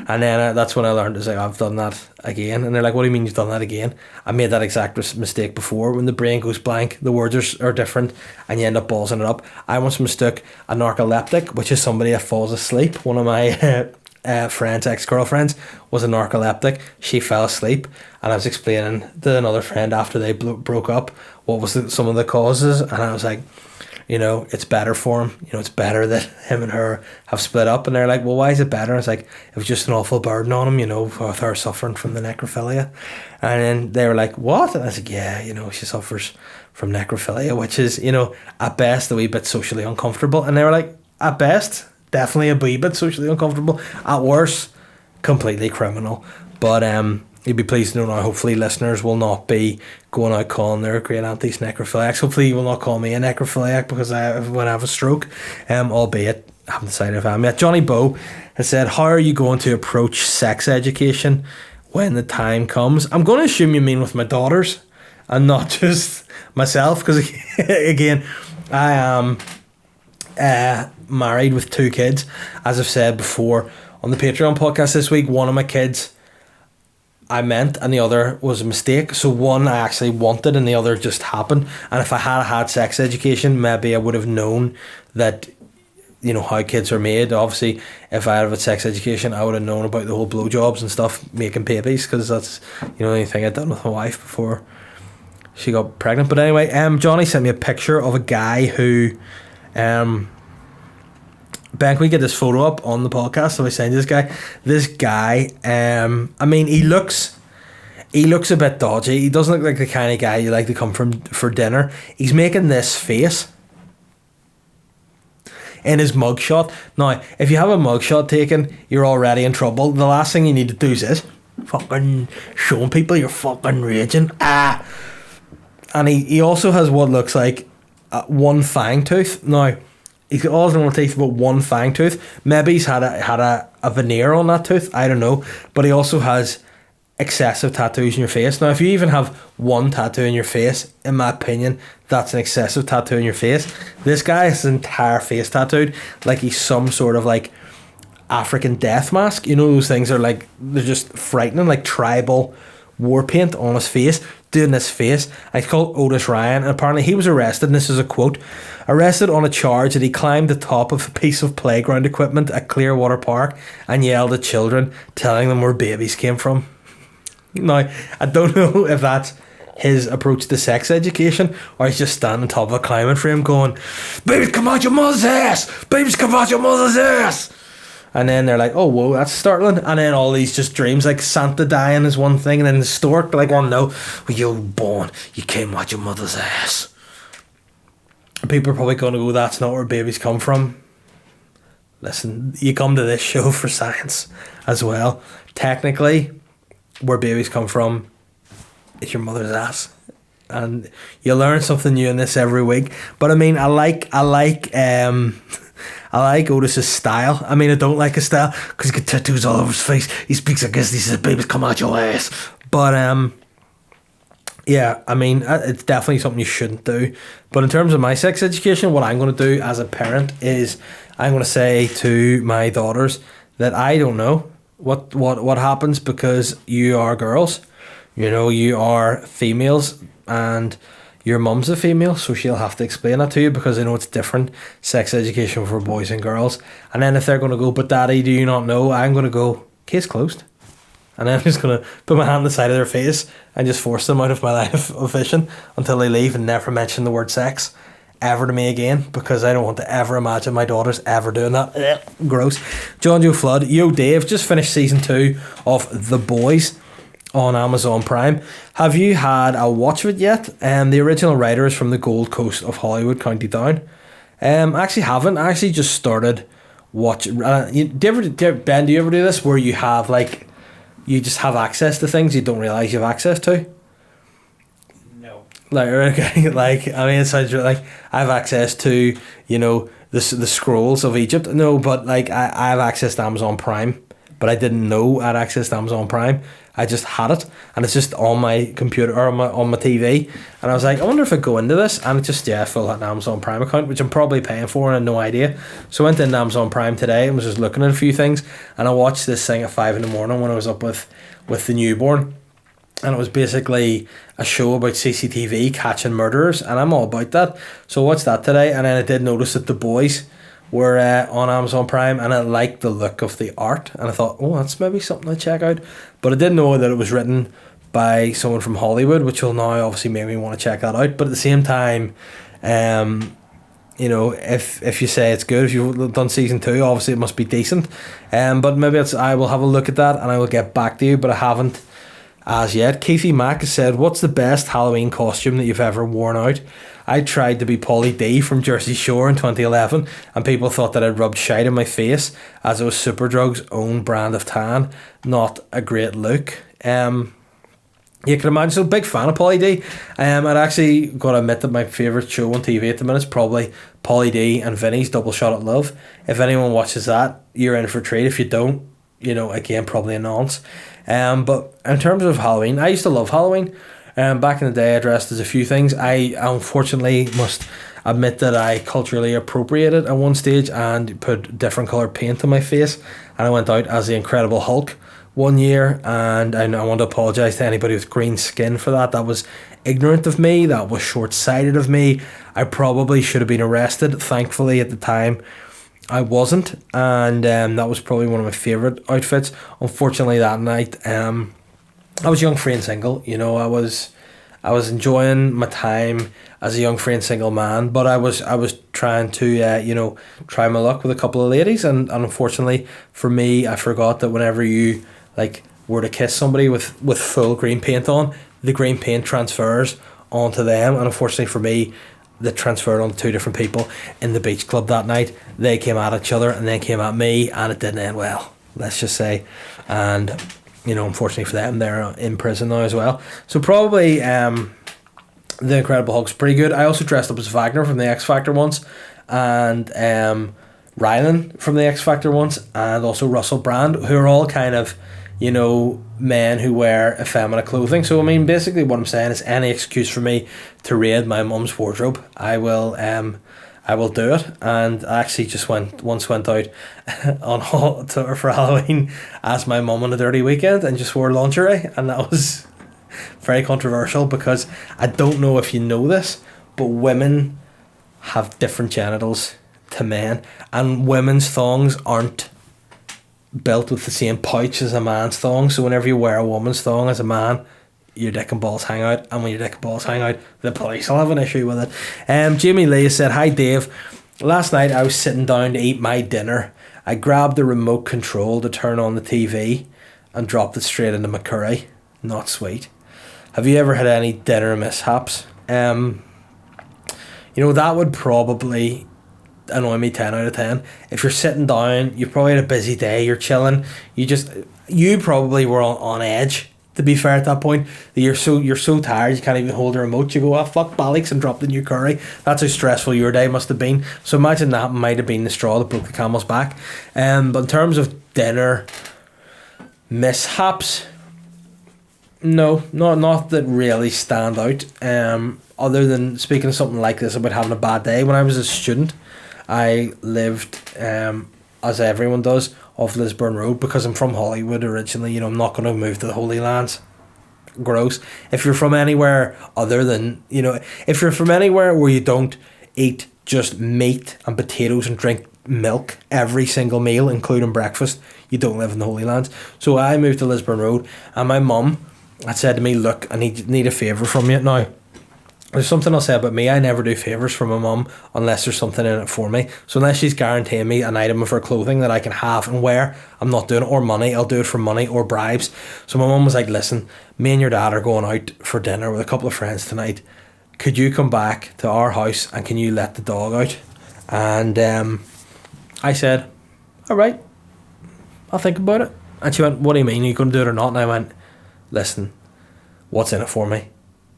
Speaker 2: And then that's when I learned to say, I've done that again. And they're like, what do you mean you've done that again? I made that exact mistake before. When the brain goes blank, the words are different and you end up ballsing it up. I once mistook a narcoleptic, which is somebody that falls asleep. One of my friends, ex-girlfriends, was a narcoleptic. She fell asleep, and I was explaining to another friend after they broke up what was some of the causes, and I was like, it's better for him. It's better that him and her have split up. And they're like, well, why is it better? And it's like, it was just an awful burden on him, with her suffering from the necrophilia. And then they were like, what? And I was like, yeah, she suffers from necrophilia, which is, at best a wee bit socially uncomfortable. And they were like, at best, definitely a wee bit socially uncomfortable. At worst, completely criminal. But you'd be pleased to know now, hopefully listeners will not be going out calling their great aunties necrophiliacs. Hopefully you will not call me a necrophiliac because when I have a stroke, albeit I haven't decided if I am yet. Johnny Bow has said, how are you going to approach sex education when the time comes? I'm going to assume you mean with my daughters and not just myself, because again, I am married with 2 kids. As I've said before on the Patreon podcast this week, one of my kids I meant and the other was a mistake. So one I actually wanted and the other just happened. And if I had sex education, maybe I would have known that, how kids are made. Obviously, if I had sex education, I would have known about the whole blowjobs and stuff, making babies, because that's the only thing I'd done with my wife before she got pregnant. But anyway, Johnny sent me a picture of a guy who Ben, can we get this photo up on the podcast? So I send you this guy. This guy, he looks a bit dodgy. He doesn't look like the kind of guy you like to come for dinner. He's making this face in his mugshot. Now, if you have a mugshot taken, you're already in trouble. The last thing you need to do is this. Fucking showing people you're fucking raging. And he also has what looks like one fang tooth. Now, he's got all his normal teeth but one fang tooth. Maybe he's had a veneer on that tooth. I don't know. But he also has excessive tattoos in your face. Now, if you even have one tattoo in your face, in my opinion, that's an excessive tattoo in your face. This guy has his entire face tattooed like he's some sort of like African death mask. Those things are like, they're just frightening, like tribal war paint on his face, doing this face. And he's called Otis Ryan, and apparently he was arrested, and this is a quote, arrested on a charge that he climbed the top of a piece of playground equipment at Clearwater Park and yelled at children, telling them where babies came from. Now, I don't know if that's his approach to sex education, or he's just standing on top of a climbing frame going, babies come out your mother's ass! Babies come out your mother's ass! And then they're like, oh, whoa, that's startling. And then all these just dreams, like Santa dying is one thing, and then the stork, like, oh no, when you were born, you came out your mother's ass. And people are probably going to go, that's not where babies come from. Listen, you come to this show for science as well. Technically, where babies come from is your mother's ass. And you learn something new in this every week. But I mean, I like Otis's style. I mean, I don't like his style because he got tattoos all over his face. He speaks like this. He says, babies come out your ass. But yeah, I mean, it's definitely something you shouldn't do. But in terms of my sex education, what I'm going to do as a parent is I'm going to say to my daughters that I don't know what happens because you are girls. You are females and your mum's a female, so she'll have to explain that to you because I know it's different sex education for boys and girls. And then if they're going to go, but daddy, do you not know? I'm going to go, case closed. And then I'm just going to put my hand on the side of their face and just force them out of my life of vision until they leave and never mention the word sex ever to me again, because I don't want to ever imagine my daughters ever doing that. Ugh, gross. John Joe Flood, yo Dave, just finished season 2 of The Boys on Amazon Prime. Have you had a watch of it yet? The original writer is from the Gold Coast of Hollywood, County Down. I actually haven't. I actually just started watching. Ben, do you ever do this where you have like, you just have access to things you don't realise you have access to?
Speaker 3: No.
Speaker 2: Like, okay, like, I mean, it sounds like I have access to, the scrolls of Egypt. No, but like I have access to Amazon Prime, but I didn't know I had access to Amazon Prime. I just had it, and it's just on my computer or on my TV. And I was like, I wonder if I go into this, and it just full had an Amazon Prime account, which I'm probably paying for and I had no idea. So I went into Amazon Prime today and was just looking at a few things, and I watched this thing at 5 a.m. when I was up with the newborn. And it was basically a show about CCTV catching murderers, and I'm all about that. So I watched that today, and then I did notice that The Boys were on Amazon Prime, and I liked the look of the art, and I thought, oh, that's maybe something to check out. But I didn't know that it was written by someone from Hollywood, which will now obviously make me want to check that out. But at the same time, you know, if you say it's good, if you've done season 2, obviously it must be decent. But maybe I will have a look at that, and I will get back to you, but I haven't as yet. Keithy Mack has said, what's the best Halloween costume that you've ever worn out? I tried to be Pauly D from Jersey Shore in 2011, and people thought that I'd rubbed shite in my face, as it was Superdrug's own brand of tan. Not a great look. You can imagine, so big fan of Pauly D. I'd actually got to admit that my favourite show on TV at the minute is probably Pauly D and Vinny's Double Shot at Love. If anyone watches that, you're in for a treat. If you don't, you know, again, probably a nonce. But in terms of Halloween, I used to love Halloween. Back in the day, I dressed as a few things. I unfortunately must admit that I culturally appropriated at one stage and put different coloured paint on my face, and I went out as the Incredible Hulk one year, and I want to apologise to anybody with green skin for that. That was ignorant of me, that was short-sighted of me. I probably should have been arrested. Thankfully at the time I wasn't, and that was probably one of my favourite outfits. Unfortunately that night, I was young, free and single. You know, I was enjoying my time as a young, free and single man, but I was trying to you know, try my luck with a couple of ladies, and unfortunately for me, I forgot that whenever you like were to kiss somebody with full green paint on, the green paint transfers onto them, and unfortunately for me, that transferred on 2 different people in the beach club that night. They came at each other and then came at me, and it didn't end well, let's just say. And you know, unfortunately for them, they're in prison now as well. So probably The Incredible Hulk's pretty good. I also dressed up as Wagner from the X Factor once, and Rylan from the X Factor once, and also Russell Brand, who are all kind of, you know, men who wear effeminate clothing. So I mean, basically what I'm saying is, any excuse for me to raid my mum's wardrobe, I will do it. And I actually just went out on for Halloween as my mum on a dirty weekend and just wore lingerie, and that was very controversial, because I don't know if you know this, but women have different genitals to men, and women's thongs aren't built with the same pouch as a man's thong. So whenever you wear a woman's thong as a man, your dick and balls hang out, and when your dick and balls hang out, the police will have an issue with it. Jamie Lee said, hi Dave, last night I was sitting down to eat my dinner. I grabbed the remote control to turn on the TV and dropped it straight into my curry. Not sweet. Have you ever had any dinner mishaps? You know, that would probably annoy me 10 out of 10. If you're sitting down, you've probably had a busy day, you're chilling, you probably were on edge, to be fair, at that point, that you're so tired you can't even hold the remote. You go, oh fuck bollocks, and drop the new curry. That's how stressful your day must have been. So imagine that might have been the straw that broke the camel's back. But in terms of dinner mishaps, no, not that really stand out. Other than speaking of something like this about having a bad day, when I was a student, I lived, as everyone does, off Lisburn Road, because I'm from Hollywood originally. You know, I'm not going to move to the Holy Lands. Gross. If you're from anywhere other than, you know, if you're from anywhere where you don't eat just meat and potatoes and drink milk every single meal, including breakfast, you don't live in the Holy Lands. So I moved to Lisburn Road, and my mum had said to me, look, I need a favour from you. Now, there's something I'll say about me. I never do favours for my mum unless there's something in it for me. So unless she's guaranteeing me an item of her clothing that I can have and wear, I'm not doing it. Or money, I'll do it for money or bribes. So my mum was like, listen, me and your dad are going out for dinner with a couple of friends tonight. Could you come back to our house and can you let the dog out? And I said, all right, I'll think about it. And she went, what do you mean, are you going to do it or not? And I went, listen, what's in it for me?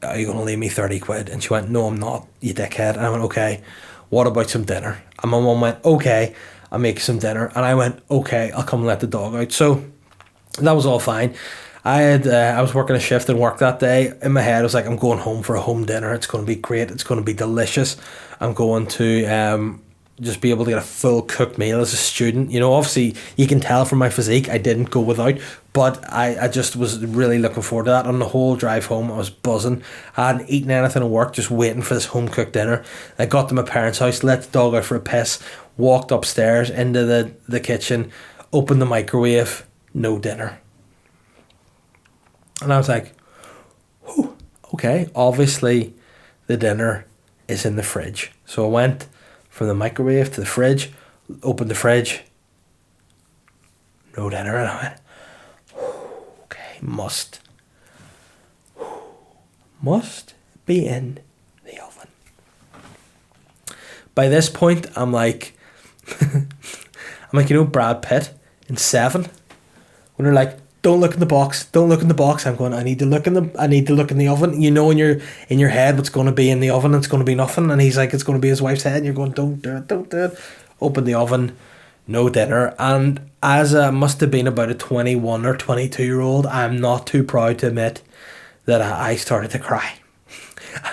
Speaker 2: Are you going to leave me 30 quid? And she went, no, I'm not, you dickhead. And I went, okay, what about some dinner? And my mum went, okay, I'll make some dinner. And I went, okay, I'll come and let the dog out. So that was all fine. I was working a shift in work that day. In my head, I was like, I'm going home for a home dinner. It's going to be great. It's going to be delicious. I'm going to just be able to get a full cooked meal as a student. You know, obviously you can tell from my physique I didn't go without, but I just was really looking forward to that. On the whole drive home, I was buzzing. I hadn't eaten anything at work, just waiting for this home cooked dinner. I got to my parents' house, let the dog out for a piss, walked upstairs into the kitchen, opened the microwave, no dinner. And I was like, whew, okay, obviously the dinner is in the fridge. So I went from the microwave to the fridge, opened the fridge, no dinner, and I went, okay, must be in the oven. By this point, I'm like, you know, Brad Pitt in Seven, when they're like, don't look in the box. Don't look in the box. I'm going, I need to look in the oven. You know, in your head what's going to be in the oven. It's going to be nothing. And he's like, it's going to be his wife's head. And you're going, don't do it. Open the oven, no dinner. And as must have been about a 21 or 22-year-old, I'm not too proud to admit that I started to cry.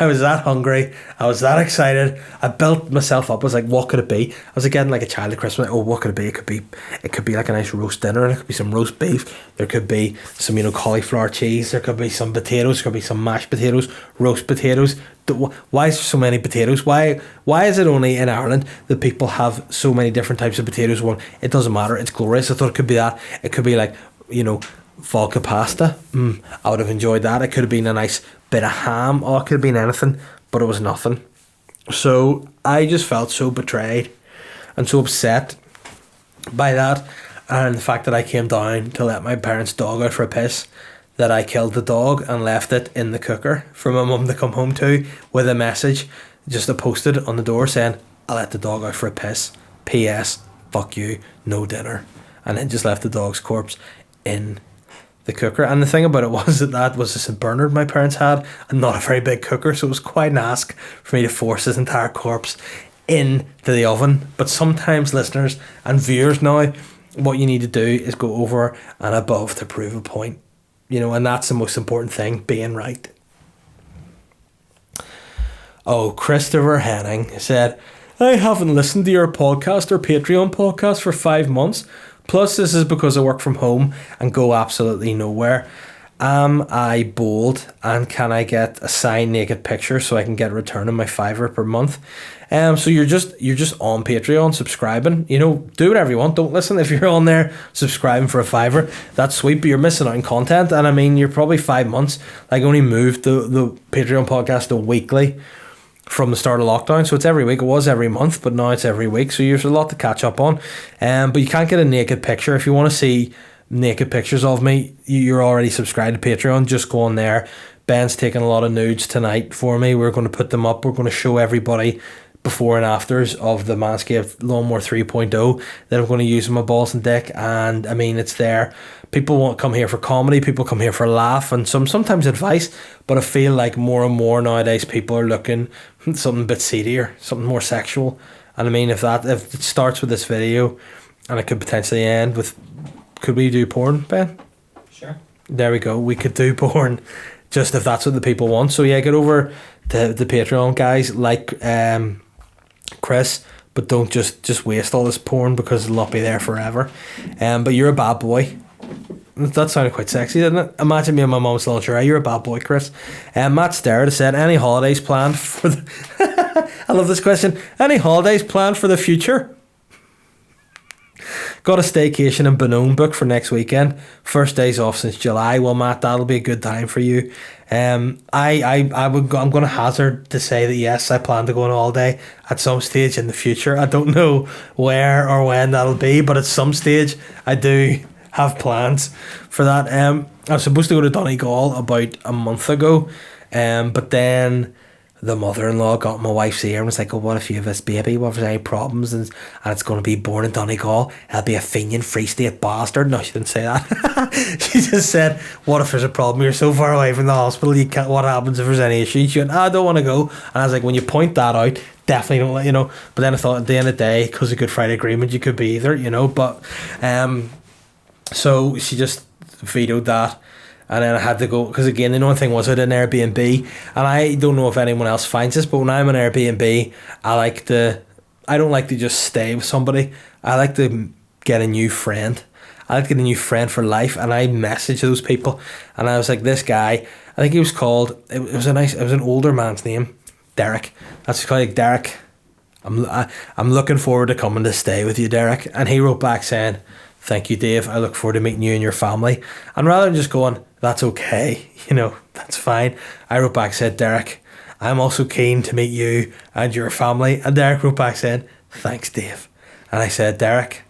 Speaker 2: I was that hungry. I was that excited. I built myself up. I was like, what could it be? I was again like a child at Christmas. Oh, what could it be? It could be like a nice roast dinner. And it could be some roast beef. There could be some, cauliflower cheese. There could be some potatoes. There could be some mashed potatoes, roast potatoes. Why is there so many potatoes? Why is it only in Ireland that people have so many different types of potatoes? Well, it doesn't matter. It's glorious. I thought it could be that. It could be like, vodka pasta. I would have enjoyed that. It could have been a nice bit of ham. Oh, it could have been anything, but it was nothing. So I just felt so betrayed and so upset by that, and the fact that I came down to let my parents' dog out for a piss, that I killed the dog and left it in the cooker for my mum to come home to with a message just posted on the door saying, I let the dog out for a piss. P.S. Fuck you, no dinner. And then just left the dog's corpse in the cooker. And the thing about it was that was a St. Bernard my parents had, and not a very big cooker, so it was quite an ask for me to force his entire corpse into the oven. But sometimes listeners and viewers now, what you need to do is go over and above to prove a point, and that's the most important thing, being right. Oh, Christopher Henning said, I haven't listened to your podcast or Patreon podcast for 5 months. Plus, this is because I work from home and go absolutely nowhere. Am I bold, and can I get a signed naked picture so I can get a return on my $5 per month? So you're just on Patreon subscribing. Do whatever you want. Don't listen. If you're on there subscribing for a $5, that's sweet. But you're missing out on content, and I mean, you're probably 5 months. Like, only moved the Patreon podcast to weekly from the start of lockdown, so it's every week. It was every month, but now it's every week, so there's a lot to catch up on. But you can't get a naked picture. If you want to see naked pictures of me, you're already subscribed to Patreon. Just go on there. Ben's taking a lot of nudes tonight for me. We're going to put them up. We're going to show everybody before and afters of the Manscaped Lawnmower 3.0 that I'm going to use in my balls and dick. And I mean, it's there. People won't come here for comedy. People come here for a laugh and sometimes advice. But I feel like more and more nowadays people are looking something a bit seedier, something more sexual. And I mean, if it starts with this video and it could potentially end with, could we do porn, Ben?
Speaker 3: Sure.
Speaker 2: There we go. We could do porn, just if that's what the people want. So yeah, get over to the Patreon, guys, like Chris, but don't just waste all this porn, because it'll not be there forever. But you're a bad boy. That sounded quite sexy, didn't it? Imagine me and my mum's little tray. You're a bad boy, Chris. Matt Starrett said, any holidays planned for the... I love this question. Any holidays planned for the future? Got a staycation in Benone booked for next weekend. First days off since July. Well, Matt, that'll be a good time for you. I'm going to hazard to say that yes, I plan to go on holiday at some stage in the future. I don't know where or when that'll be, but at some stage I do have plans for that. I was supposed to go to Donegal about a month ago, but then the mother-in-law got my wife's ear and was like, oh, what if you have this baby? What if there's any problems? And it's going to be born in Donegal. It'll be a Fenian Free State bastard. No, she didn't say that. She just said, what if there's a problem? You're so far away from the hospital. You can't. What happens if there's any issue? She went, I don't want to go. And I was like, when you point that out, definitely don't let you know. But then I thought, at the end of the day, because of Good Friday Agreement, you could be either, But so she just vetoed that. And then I had to go, because again, the only thing was I had an Airbnb, and I don't know if anyone else finds this, but when I'm on Airbnb, I don't like to just stay with somebody. I like to get a new friend. I like to get a new friend for life, and I messaged those people, and I was like, this guy, I think he was called, it was an older man's name, Derek. That's called, like, Derek, I'm looking forward to coming to stay with you, Derek. And he wrote back saying, thank you, Dave. I look forward to meeting you and your family. And rather than just going, that's okay, that's fine, I wrote back, said, Derek, I'm also keen to meet you and your family. And Derek wrote back saying, thanks, Dave. And I said, Derek,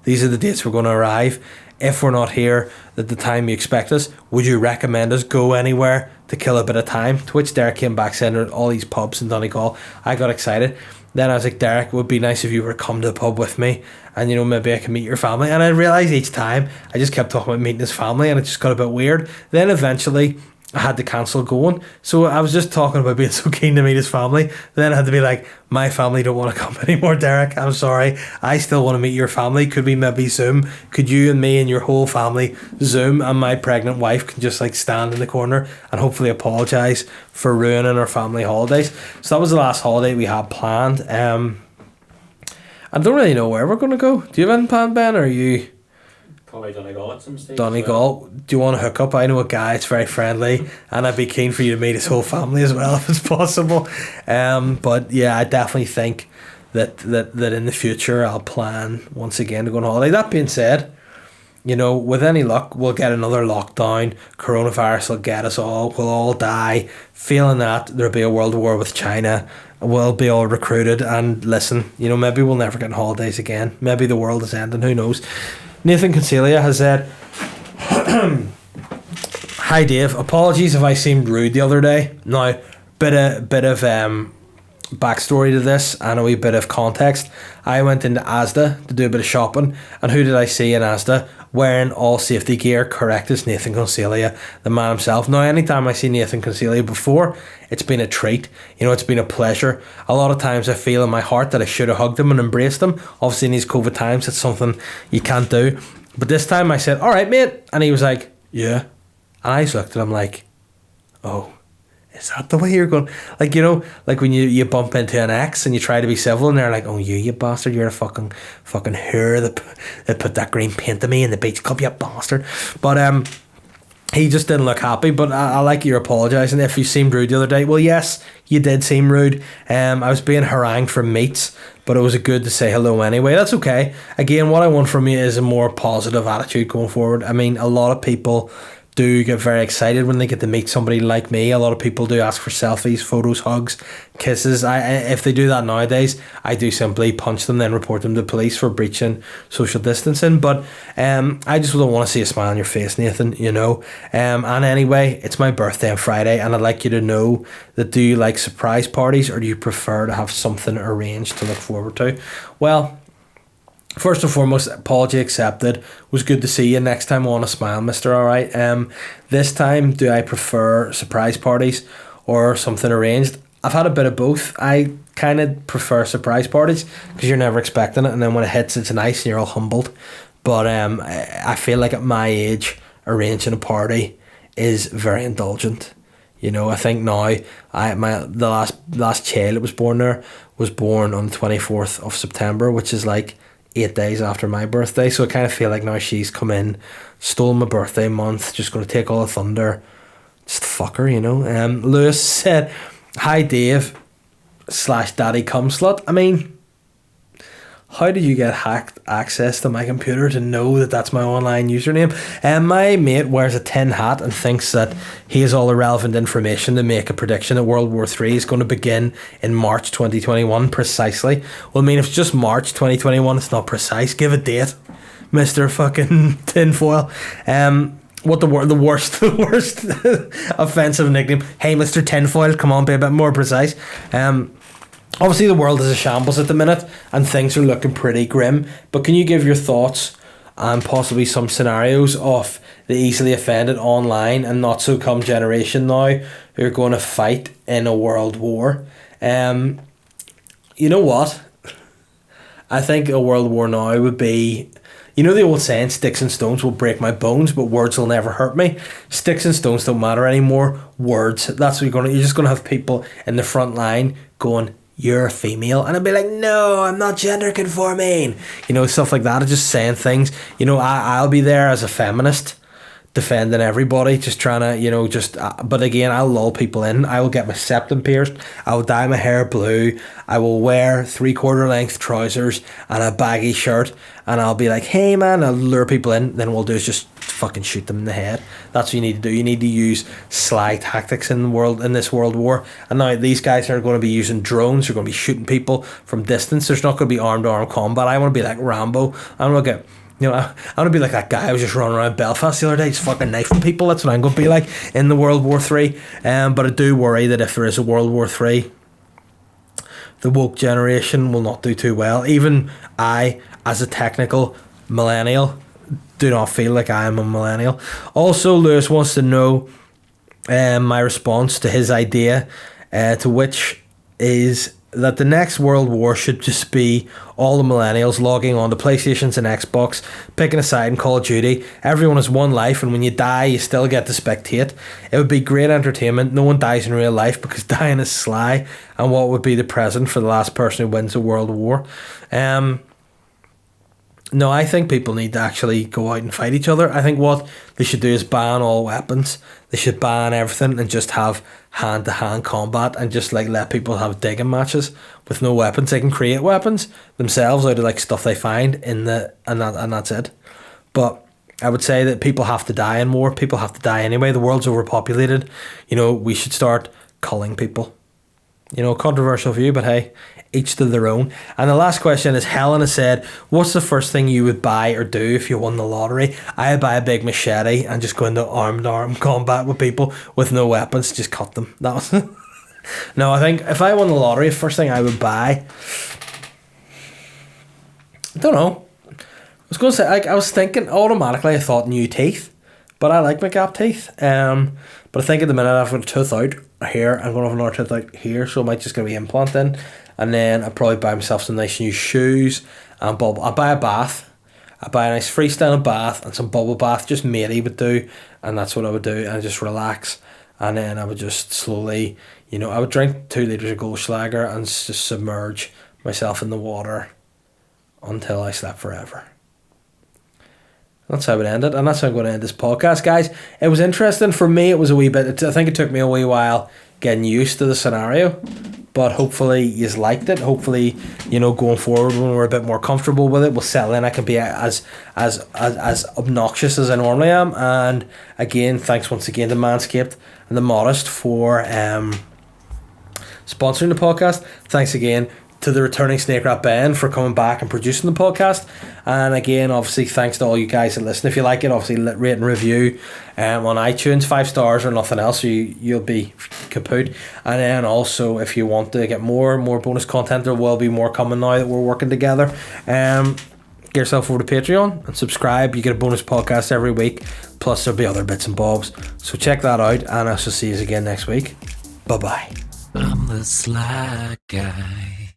Speaker 2: these are the dates we're going to arrive. If we're not here at the time you expect us, would you recommend us go anywhere to kill a bit of time? To which Derek came back saying, all these pubs in Donegal. I got excited. Then I was like, Derek, it would be nice if you were to come to the pub with me, and maybe I can meet your family. And I realised each time I just kept talking about meeting his family, and it just got a bit weird. Then eventually I had to cancel going. So I was just talking about being so keen to meet his family. Then I had to be like, my family don't want to come anymore, Derek. I'm sorry. I still want to meet your family. Could we maybe Zoom? Could you and me and your whole family Zoom, and my pregnant wife can just like stand in the corner and hopefully apologise for ruining our family holidays. So that was the last holiday we had planned. I don't really know where we're going to go. Do you have anything planned, Ben, or are you...
Speaker 3: Probably Donegal at some stage.
Speaker 2: Donegal. Do you want to hook up? I know a guy, it's very friendly, and I'd be keen for you to meet his whole family as well if it's possible. But yeah, I definitely think that in the future I'll plan once again to go on holiday. That being said, with any luck, we'll get another lockdown. Coronavirus will get us all. We'll all die. Feeling that there'll be a world war with China. We'll be all recruited. And listen, maybe we'll never get on holidays again. Maybe the world is ending. Who knows? Nathan Concelia has said, hi Dave, apologies if I seemed rude the other day. Now, bit of backstory to this and a wee bit of context. I went into Asda to do a bit of shopping, and who did I see in Asda wearing all safety gear? Correct, it's Nathan Concelia, the man himself. Now, anytime I see Nathan Concelia before, it's been a treat. It's been a pleasure. A lot of times I feel in my heart that I should have hugged him and embraced him. Obviously in these COVID times, it's something you can't do. But this time I said, all right, mate. And he was like, yeah. And I just looked at him like, oh, is that the way you're going? Like, like when you bump into an ex and you try to be civil, and they're like, oh, you bastard, you're a fucking whore that put that green paint to me in the beach club, you bastard. But he just didn't look happy. But I like you're apologising if you seemed rude the other day. Well, yes, you did seem rude. I was being harangued from mates, but it was good to say hello anyway. That's okay. Again, what I want from you is a more positive attitude going forward. I mean, a lot of people do get very excited when they get to meet somebody like me. A lot of people do ask for selfies, photos, hugs, kisses. If they do that nowadays, I do simply punch them, then report them to police for breaching social distancing. But I just don't want to see a smile on your face, Nathan, And anyway, it's my birthday on Friday, and I'd like you to know that, do you like surprise parties, or do you prefer to have something arranged to look forward to? Well, first and foremost, apology accepted. Was good to see you. Next time I want a smile, mister. Alright. This time, do I prefer surprise parties or something arranged? I've had a bit of both. I kind of prefer surprise parties because you're never expecting it, and then when it hits, it's nice and you're all humbled. But I feel like at my age, arranging a party is very indulgent. I think now the last child that was born there was born on the 24th of September, which is like 8 days after my birthday. So I kind of feel like now she's come in, stole my birthday month, just going to take all the thunder. Just fuck her, Lewis said, hi Dave / daddy cum slut. I mean, how did you get hacked access to my computer to know that that's my online username? My mate wears a tin hat and thinks that he has all the relevant information to make a prediction that World War III is going to begin in March 2021 precisely. Well, I mean, if it's just March 2021, it's not precise. Give a date, Mr. fucking tinfoil. What the worst offensive nickname. Hey, Mr. Tinfoil, come on, be a bit more precise. Obviously, the world is a shambles at the minute, and things are looking pretty grim. But can you give your thoughts and possibly some scenarios of the easily offended online and not so come generation now who are going to fight in a world war? You know what? I think a world war now would be... You know the old saying, sticks and stones will break my bones, but words will never hurt me. Sticks and stones don't matter anymore. Words. That's what you're just gonna have people in the front line going, "You're a female," and I'd be like, "No, I'm not gender conforming." You know, stuff like that. Just saying things. You know, I'll be there as a feminist, defending everybody, just trying to, you know, but again, I'll lull people in. I will get my septum pierced. I will dye my hair blue. I will wear 3/4 length trousers and a baggy shirt, and I'll be like, "Hey man," I'll lure people in. Then what we'll do is just fucking shoot them in the head. That's what you need to do. You need to use sly tactics in this world war. And now these guys are going to be using drones. They're going to be shooting people from distance. There's not going to be arm-to-arm combat. I want to be like Rambo. I'm going to get, you know, I want to be like that guy who was just running around Belfast the other day, just fucking knifing people. That's what I'm going to be like in the World War III. But I do worry that if there is a World War III, the woke generation will not do too well. Even I, as a technical millennial, do not feel like I am a millennial. Also, Lewis wants to know my response to his idea, to which is that the next world war should just be all the millennials logging on to PlayStations and Xbox, picking a side in Call of Duty. Everyone has one life, and when you die, you still get to spectate. It would be great entertainment. No one dies in real life because dying is sly. And what would be the present for the last person who wins a world war? No, I think people need to actually go out and fight each other. I think what they should do is ban all weapons. They should ban everything and just have hand-to-hand combat and just like let people have digging matches with no weapons. They can create weapons themselves out of like stuff they find and that's it. But I would say that people have to die in war. People have to die anyway. The world's overpopulated. You know, we should start culling people. You know, controversial view, but hey, each to their own. And the last question is, Helen has said, what's the first thing you would buy or do if you won the lottery? I'd buy a big machete and just go into arm-to-arm combat with people with no weapons, just cut them. That was No, I think if I won the lottery, the first thing I would buy, I don't know. I was going to say, like, I was thinking automatically, I thought new teeth, but I like my gap teeth. But I think at the minute I've got a tooth out here. I'm going to have another tooth out here, so I might just going to be implanting. And then I'd probably buy myself some nice new shoes and bubble. I'd buy a bath. I'd buy a nice freestyle bath and some bubble bath, just matey would do. And that's what I would do. And I'd just relax. And then I would just slowly, you know, I would drink 2 litres of Goldschlager and just submerge myself in the water until I slept forever. That's how I would end it, and that's how I'm going to end this podcast, guys. It was interesting for me. It was a wee bit. I think it took me a wee while getting used to the scenario, but hopefully you liked it. Hopefully, you know, going forward when we're a bit more comfortable with it, we'll settle in. I can be as obnoxious as I normally am. And again, thanks once again to Manscaped and the Modest for sponsoring the podcast. Thanks again to the returning Snake Rat Ben for coming back and producing the podcast. And again, obviously, thanks to all you guys that listen. If you like it, obviously, rate and review on iTunes, 5 stars or nothing else, so you'll be kaput. And then also, if you want to get more bonus content, there will be more coming now that we're working together. Get yourself over to Patreon and subscribe. You get a bonus podcast every week, plus there'll be other bits and bobs. So check that out, and I'll see you again next week. Bye-bye.
Speaker 1: I'm the Sly Guy.